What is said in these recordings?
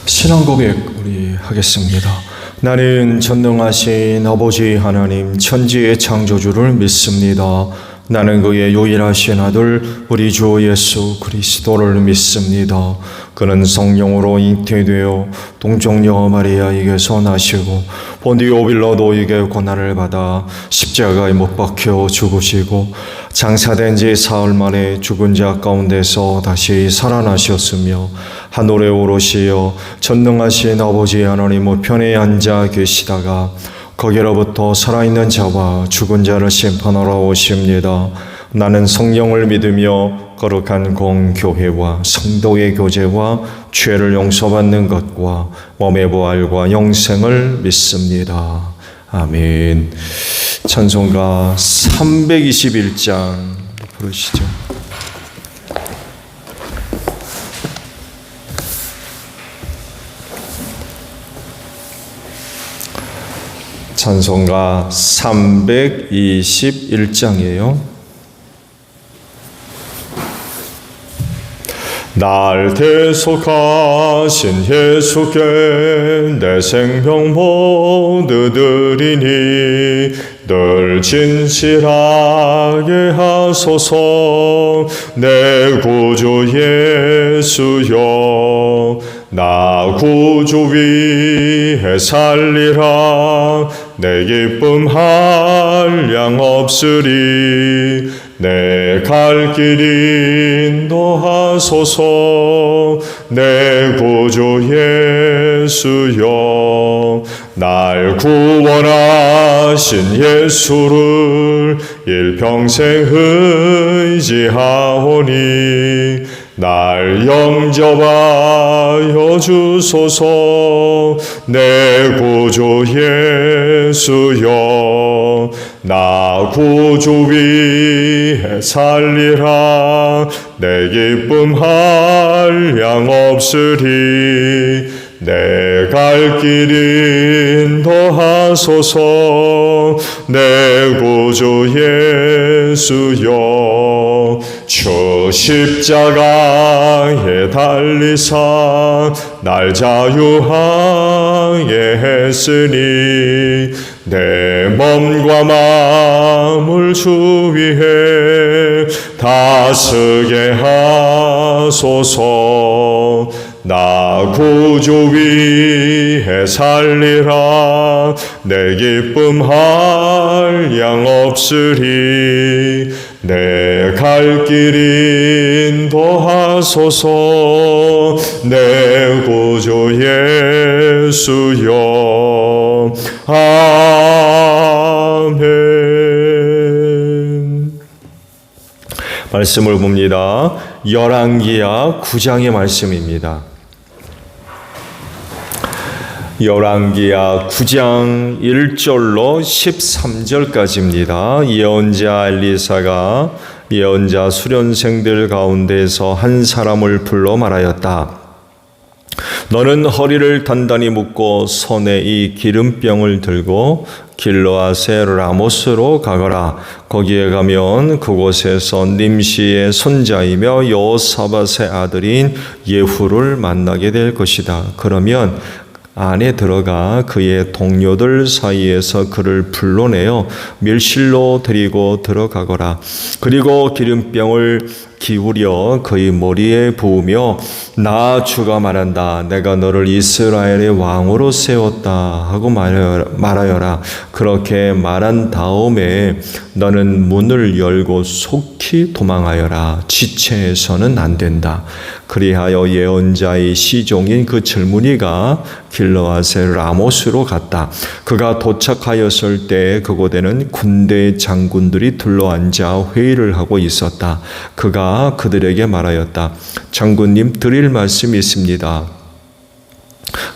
신앙 고백 우리 하겠습니다. 나는 전능하신 아버지 하나님 천지의 창조주를 믿습니다. 나는 그의 유일하신 아들 우리 주 예수 그리스도를 믿습니다. 그는 성령으로 잉태되어 동정녀 마리아에게서 나시고 본디오 빌라도에게 고난을 받아 십자가에 못 박혀 죽으시고 장사된 지 사흘 만에 죽은 자 가운데서 다시 살아나셨으며 하늘에 오르시어 전능하신 아버지 하나님 우편에 앉아 계시다가 거기로부터 살아있는 자와 죽은 자를 심판하러 오십니다. 나는 성령을 믿으며 거룩한 공교회와 성도의 교제와 죄를 용서받는 것과 몸의 부활과 영생을 믿습니다. 아멘. 찬송가 321장 부르시죠. 찬송가 321장이에요. 날 대속하신 예수께 내 생명 모두 드리니 늘 진실하게 하소서. 내 구주 예수여 나 구주 위에 살리라. 내 기쁨 한량 없으리. 내 갈 길 인도하소서. 내 구주 예수여 날 구원하신 예수를 일평생 의지하오니 날 영접하여 주소서. 내 구주 예수여 나 구주 위에 살리라. 내 기쁨 한량 없으리. 내 갈 길 인도하소서. 내 구주 예수여 주 십자가에 달리사 날 자유하게 했으니 내 몸과 마음을 주 위해 다스게 하소서. 나 구주 위에 살리라. 내 기쁨 한량 없으리. 내 갈 길 인도하소서. 내 구주 예수여 아멘. 말씀을 봅니다. 열왕기하 9장의 말씀입니다. 열왕기하 9장 1절로 13절까지입니다. 예언자 엘리사가 예언자 수련생들 가운데서 한 사람을 불러 말하였다. 너는 허리를 단단히 묶고 손에 이 기름병을 들고 길르앗의 라모스로 가거라. 거기에 가면 그곳에서 nim시의 손자이며 여호사밧의 아들인 예후를 만나게 될 것이다. 그러면 안에 들어가 그의 동료들 사이에서 그를 불러내어 밀실로 데리고 들어가거라. 그리고 기름병을 기울여 그의 머리에 부으며 나 주가 말한다. 내가 너를 이스라엘의 왕으로 세웠다 하고 말하여라. 그렇게 말한 다음에 너는 문을 열고 속히 도망하여라. 지체해서는 안 된다. 그리하여 예언자의 시종인 그 젊은이가 길르앗의 라모스로 갔다. 그가 도착하였을 때 그곳에는 군대 장군들이 둘러앉아 회의를 하고 있었다. 그가 그들에게 말하였다. 장군님, 드릴 말씀이 있습니다.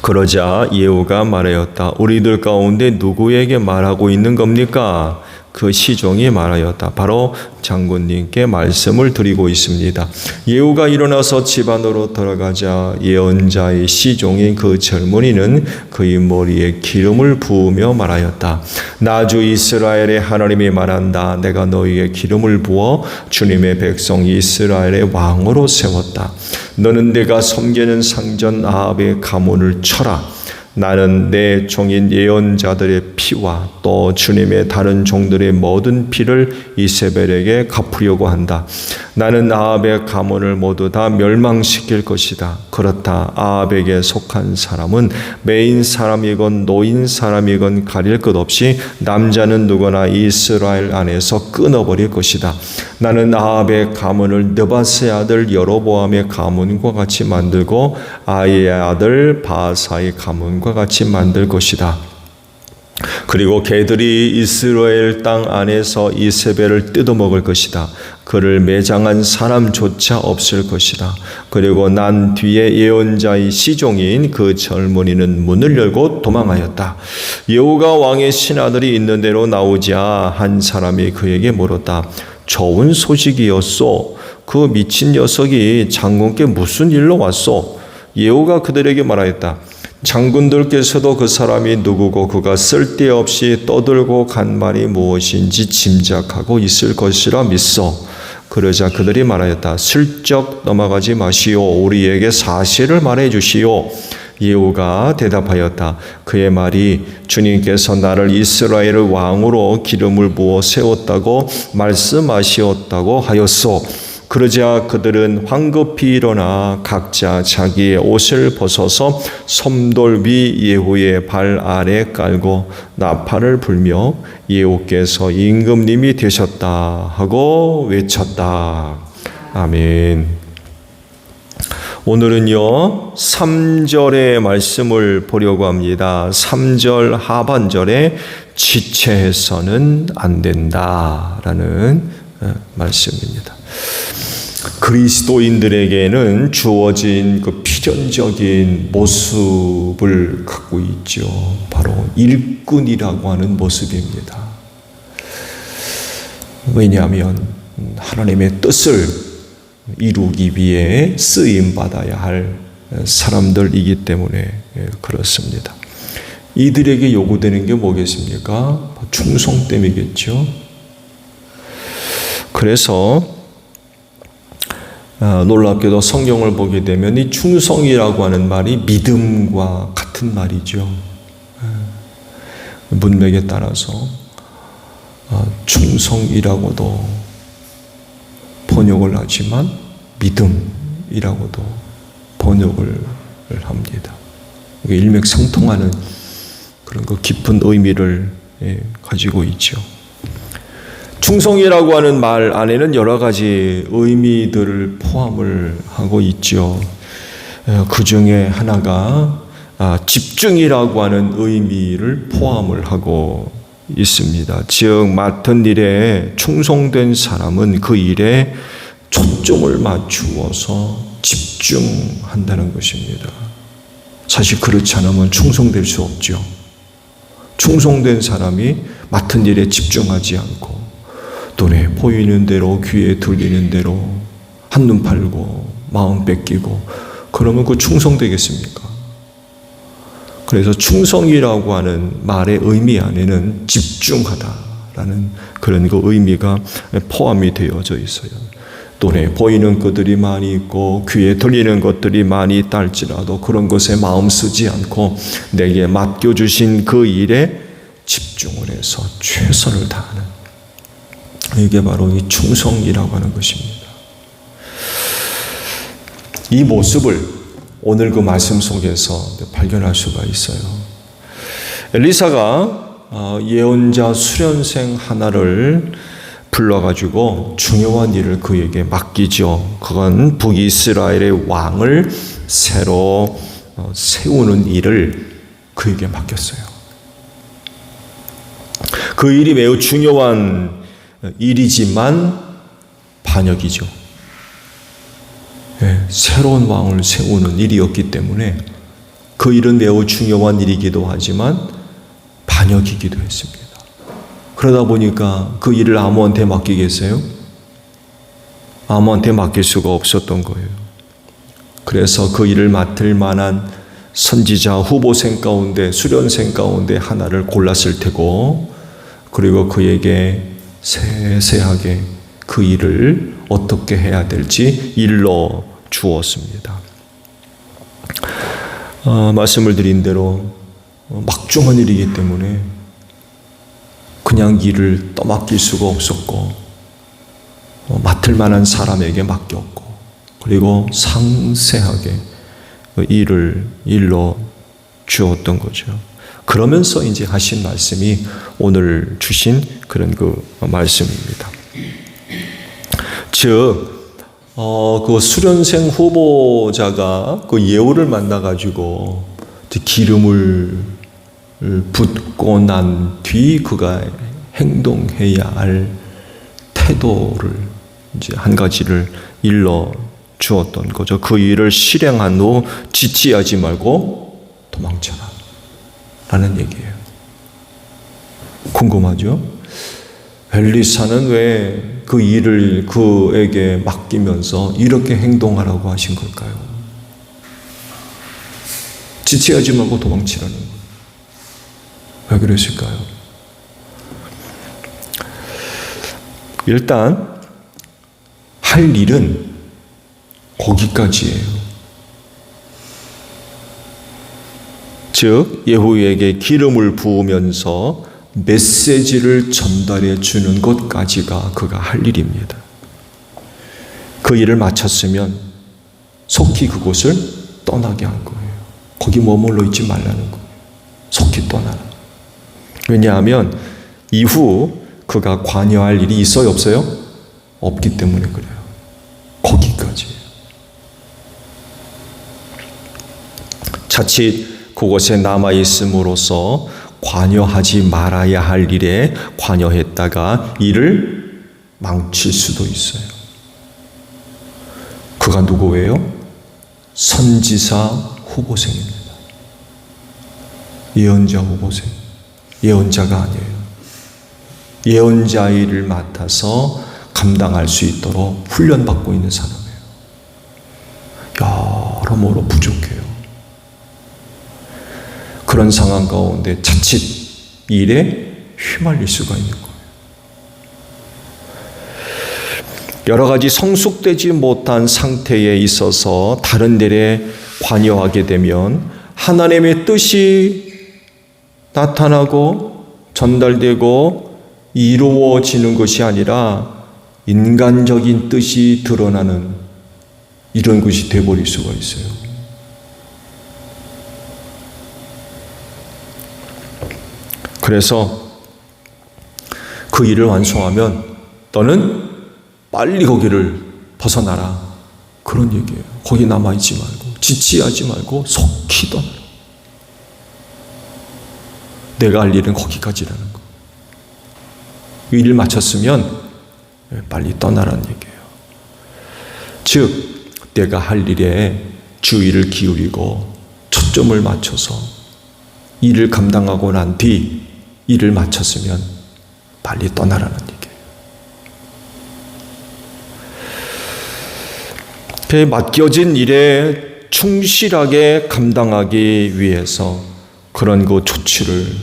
그러자 예후가 말하였다. 우리들 가운데 누구에게 말하고 있는 겁니까? 그 시종이 말하였다. 바로 장군님께 말씀을 드리고 있습니다. 예후가 일어나서 집 안으로 들어가자 예언자의 시종인 그 젊은이는 그의 머리에 기름을 부으며 말하였다. 나 주 이스라엘의 하나님이 말한다. 내가 너희에게 기름을 부어 주님의 백성 이스라엘의 왕으로 세웠다. 너는 내가 섬기는 상전 아합의 가문을 쳐라. 나는 내 종인 예언자들의 피와 또 주님의 다른 종들의 모든 피를 이세벨에게 갚으려고 한다. 나는 아합의 가문을 모두 다 멸망시킬 것이다. 그렇다. 아합에게 속한 사람은 매인 사람이건 노인 사람이건 가릴 것 없이 남자는 누구나 이스라엘 안에서 끊어버릴 것이다. 나는 아합의 가문을 느밧의 아들 여로보암의 가문과 같이 만들고 아이의 아들 바사의 가문과 같이 만들 것이다. 그리고 개들이 이스라엘 땅 안에서 이세벨을 뜯어먹을 것이다. 그를 매장한 사람조차 없을 것이다. 그리고 난 뒤에 예언자의 시종인 그 젊은이는 문을 열고 도망하였다. 예후가 왕의 신하들이 있는 대로 나오자 한 사람이 그에게 물었다. 좋은 소식이었소. 그 미친 녀석이 장군께 무슨 일로 왔소? 예후가 그들에게 말하였다. 장군들께서도 그 사람이 누구고 그가 쓸데없이 떠들고 간 말이 무엇인지 짐작하고 있을 것이라 믿소. 그러자 그들이 말하였다. 슬쩍 넘어가지 마시오. 우리에게 사실을 말해 주시오. 예후가 대답하였다. 그의 말이 주님께서 나를 이스라엘의 왕으로 기름을 부어 세웠다고 말씀하시었다고 하였소. 그러자 그들은 황급히 일어나 각자 자기의 옷을 벗어서 섬돌 위 예후의 발 아래 깔고 나팔을 불며 예후께서 임금님이 되셨다 하고 외쳤다. 아멘. 오늘은요 3절의 말씀을 보려고 합니다. 3절 하반절에 지체해서는 안 된다라는 말씀입니다. 그리스도인들에게는 주어진 그 필연적인 모습을 갖고 있죠. 바로 일꾼이라고 하는 모습입니다. 왜냐하면 하나님의 뜻을 이루기 위해 쓰임 받아야 할 사람들이기 때문에 그렇습니다. 이들에게 요구되는 게 뭐겠습니까? 충성됨이겠죠. 그래서 놀랍게도 성경을 보게 되면 이 충성이라고 하는 말이 믿음과 같은 말이죠. 문맥에 따라서 충성이라고도 번역을 하지만 믿음이라고도 번역을 합니다. 일맥상통하는 그런 그 깊은 의미를 가지고 있죠. 충성이라고 하는 말 안에는 여러 가지 의미들을 포함을 하고 있죠. 그 중에 하나가 집중이라고 하는 의미를 포함을 하고 있습니다. 즉 맡은 일에 충성된 사람은 그 일에 초점을 맞추어서 집중한다는 것입니다. 사실 그렇지 않으면 충성될 수 없죠. 충성된 사람이 맡은 일에 집중하지 않고 눈에 보이는 대로 귀에 들리는 대로 한눈 팔고 마음 뺏기고 그러면 그 충성되겠습니까? 그래서 충성이라고 하는 말의 의미 안에는 집중하다라는 그런 그 의미가 포함이 되어져 있어요. 눈에 보이는 것들이 많이 있고 귀에 들리는 것들이 많이 있다 할지라도 그런 것에 마음 쓰지 않고 내게 맡겨주신 그 일에 집중을 해서 최선을 다하는, 이게 바로 이 충성이라고 하는 것입니다. 이 모습을 오늘 그 말씀 속에서 발견할 수가 있어요. 엘리사가 예언자 수련생 하나를 불러가지고 중요한 일을 그에게 맡기죠. 그건 북이스라엘의 왕을 새로 세우는 일을 그에게 맡겼어요. 그 일이 매우 중요한 일이지만 반역이죠. 새로운 왕을 세우는 일이었기 때문에 그 일은 매우 중요한 일이기도 하지만 반역이기도 했습니다. 그러다 보니까 그 일을 아무한테 맡기겠어요? 아무한테 맡길 수가 없었던 거예요. 그래서 그 일을 맡을 만한 선지자 후보생 가운데, 수련생 가운데 하나를 골랐을 테고, 그리고 그에게 세세하게 그 일을 어떻게 해야 될지 일러 주었습니다. 말씀을 드린 대로 막중한 일이기 때문에 그냥 일을 떠맡길 수가 없었고, 맡을 만한 사람에게 맡겼고, 그리고 상세하게 일을 일러 주었던 거죠. 그러면서 이제 하신 말씀이 오늘 주신 그런 그 말씀입니다. 즉, 그 수련생 후보자가 그 예후를 만나가지고 기름을 붓고 난 뒤 그가 행동해야 할 태도를 이제 한 가지를 일러 주었던 거죠. 그 일을 실행한 후 지체하지 말고 도망쳐라 라는 얘기예요. 궁금하죠? 엘리사는 왜 그 일을 그에게 맡기면서 이렇게 행동하라고 하신 걸까요? 지체하지 말고 도망치라는 거예요. 왜 그랬을까요? 일단 할 일은 거기까지예요. 즉 예후에게 기름을 부으면서 메시지를 전달해 주는 것까지가 그가 할 일입니다. 그 일을 마쳤으면 속히 그곳을 떠나게 한 거예요. 거기 머물러 있지 말라는 거예요. 속히 떠나라. 왜냐하면 이후 그가 관여할 일이 있어요, 없어요? 없기 때문에 그래요. 거기까지예요. 자칫 그곳에 남아있음으로써 관여하지 말아야 할 일에 관여했다가 일을 망칠 수도 있어요. 그가 누구예요? 선지사 후보생입니다. 예언자 후보생. 예언자가 아니에요. 예언자 일을 맡아서 감당할 수 있도록 훈련받고 있는 사람이에요. 여러모로 부족해요. 그런 상황 가운데 자칫 일에 휘말릴 수가 있는 거예요. 여러 가지 성숙되지 못한 상태에 있어서 다른 일에 관여하게 되면 하나님의 뜻이 나타나고 전달되고 이루어지는 것이 아니라 인간적인 뜻이 드러나는 이런 것이 되어버릴 수가 있어요. 그래서 그 일을 완성하면 너는 빨리 거기를 벗어나라. 그런 얘기예요. 거기 남아있지 말고 지체하지 말고 속히 떠나라. 내가 할 일은 거기까지라는 거. 일을 마쳤으면 빨리 떠나라는 얘기예요. 즉 내가 할 일에 주의를 기울이고 초점을 맞춰서 일을 감당하고 난 뒤 일을 마쳤으면 빨리 떠나라는 얘기예요. 맡겨진 일에 충실하게 감당하기 위해서 그런 그 조치를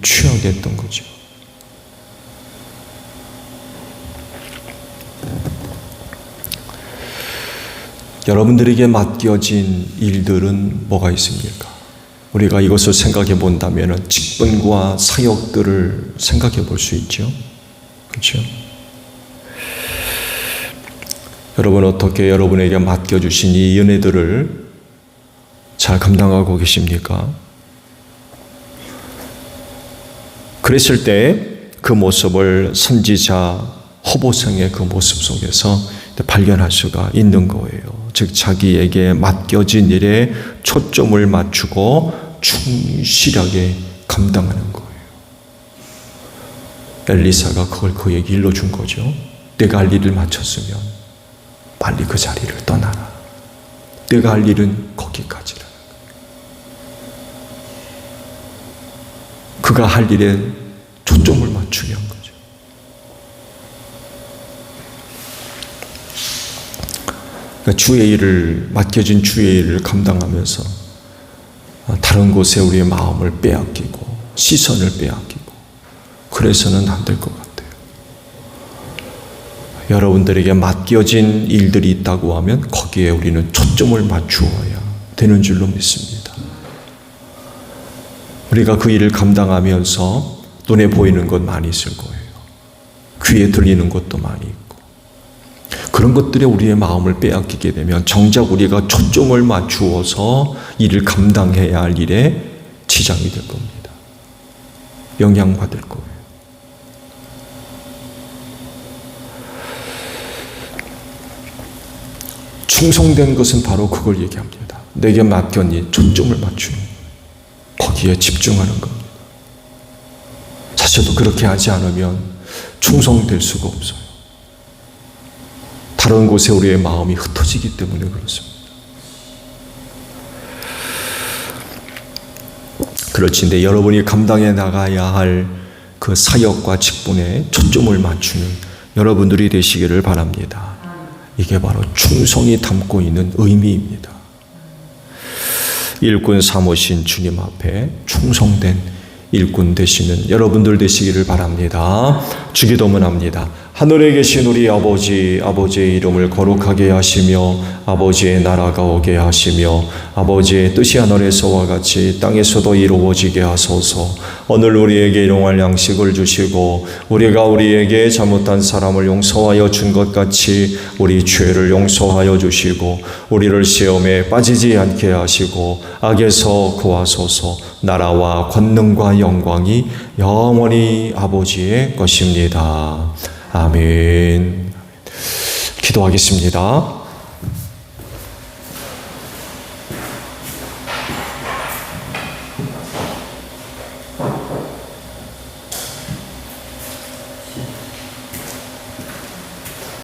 취하게 했던 거죠. 여러분들에게 맡겨진 일들은 뭐가 있습니까? 우리가 이것을 생각해 본다면 직분과 사역들을 생각해 볼 수 있죠. 그렇죠? 여러분 어떻게 여러분에게 맡겨주신 이 은혜들을 잘 감당하고 계십니까? 그랬을 때 그 모습을 선지자 허보성의 그 모습 속에서 발견할 수가 있는 거예요. 즉 자기에게 맡겨진 일에 초점을 맞추고 충실하게 감당하는 거예요. 엘리사가 그걸 그에게 일러준 거죠. 내가 할 일을 마쳤으면 빨리 그 자리를 떠나라. 내가 할 일은 거기까지라. 그가 할 일에 초점을 맞춰 중요한 거죠. 그러니까 주의 일을, 맡겨진 주의 일을 감당하면서 다른 곳에 우리의 마음을 빼앗기고 시선을 빼앗기고 그래서는 안 될 것 같아요. 여러분들에게 맡겨진 일들이 있다고 하면 거기에 우리는 초점을 맞추어야 되는 줄로 믿습니다. 우리가 그 일을 감당하면서 눈에 보이는 것 많이 있을 거예요. 귀에 들리는 것도 많이 있고 그런 것들에 우리의 마음을 빼앗기게 되면 정작 우리가 초점을 맞추어서 일을 감당해야 할 일에 지장이 될 겁니다. 영향받을 거예요. 충성된 것은 바로 그걸 얘기합니다. 내게 맡겼니 초점을 맞추는 거기에 집중하는 겁니다. 사실도 그렇게 하지 않으면 충성될 수가 없어요. 다른 곳에 우리의 마음이 흩어지기 때문에 그렇습니다. 그렇지인데 여러분이 감당해 나가야 할 그 사역과 직분에 초점을 맞추는 여러분들이 되시기를 바랍니다. 이게 바로 충성이 담고 있는 의미입니다. 일꾼 삼으신 주님 앞에 충성된 일꾼 되시는 여러분들 되시기를 바랍니다. 주기도문합니다. 하늘에 계신 우리 아버지, 아버지의 이름을 거룩하게 하시며 아버지의 나라가 오게 하시며 아버지의 뜻이 하늘에서와 같이 땅에서도 이루어지게 하소서. 오늘 우리에게 일용할 양식을 주시고 우리가 우리에게 잘못한 사람을 용서하여 준 것 같이 우리 죄를 용서하여 주시고 우리를 시험에 빠지지 않게 하시고 악에서 구하소서. 나라와 권능과 영광이 영원히 아버지의 것입니다. 아멘. 기도하겠습니다.